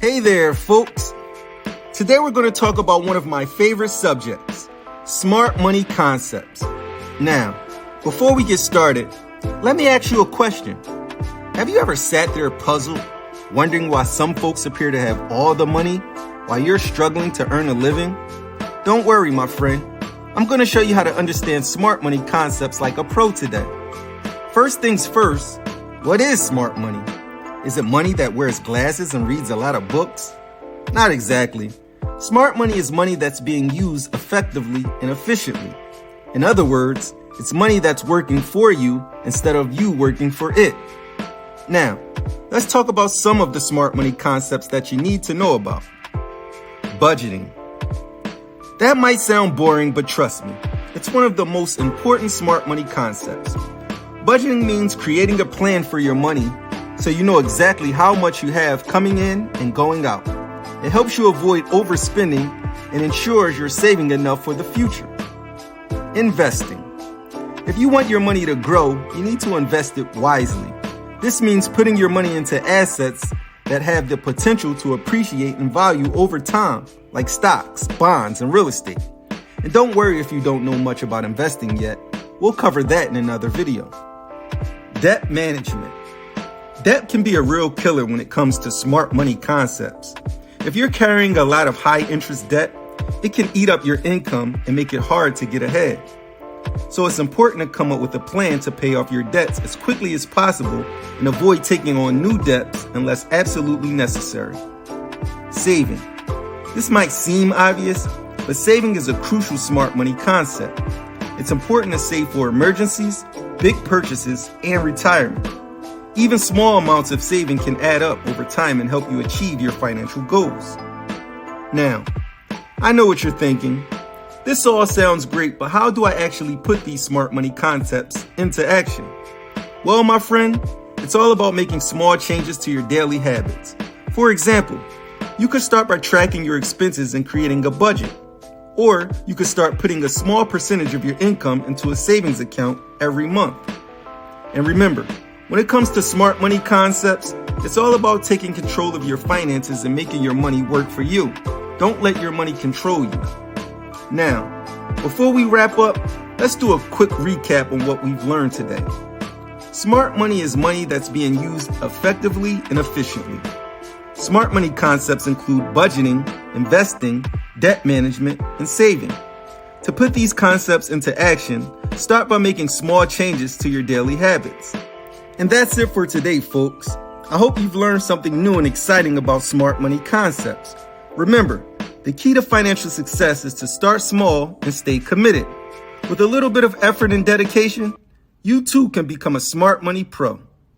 Hey there, folks. Today we're going to talk about one of my favorite subjects, smart money concepts. Now, before we get started, let me ask you a question. Have you ever sat there puzzled, wondering why some folks appear to have all the money while you're struggling to earn a living? Don't worry, my friend. I'm going to show you how to understand smart money concepts like a pro today. First things first, what is smart money? Is it money that wears glasses and reads a lot of books? Not exactly. Smart money is money that's being used effectively and efficiently. In other words, it's money that's working for you instead of you working for it. Now, let's talk about some of the smart money concepts that you need to know about. Budgeting. That might sound boring, but trust me, it's one of the most important smart money concepts. Budgeting means creating a plan for your money so you know exactly how much you have coming in and going out. It helps you avoid overspending and ensures you're saving enough for the future. Investing. If you want your money to grow, you need to invest it wisely. This means putting your money into assets that have the potential to appreciate in value over time, like stocks, bonds, and real estate. And don't worry if you don't know much about investing yet. We'll cover that in another video. Debt management. Debt can be a real killer when it comes to smart money concepts. If you're carrying a lot of high interest debt, it can eat up your income and make it hard to get ahead. So it's important to come up with a plan to pay off your debts as quickly as possible and avoid taking on new debts unless absolutely necessary. Saving. This might seem obvious, but saving is a crucial smart money concept. It's important to save for emergencies, big purchases, and retirement. Even small amounts of saving can add up over time and help you achieve your financial goals. Now, I know what you're thinking. This all sounds great, but how do I actually put these smart money concepts into action? Well, my friend, it's all about making small changes to your daily habits. For example, you could start by tracking your expenses and creating a budget. Or you could start putting a small percentage of your income into a savings account every month. And remember, when it comes to smart money concepts, it's all about taking control of your finances and making your money work for you. Don't let your money control you. Now, before we wrap up, let's do a quick recap on what we've learned today. Smart money is money that's being used effectively and efficiently. Smart money concepts include budgeting, investing, debt management, and saving. To put these concepts into action, start by making small changes to your daily habits. And that's it for today, folks. I hope you've learned something new and exciting about smart money concepts. Remember, the key to financial success is to start small and stay committed. With a little bit of effort and dedication, you too can become a smart money pro.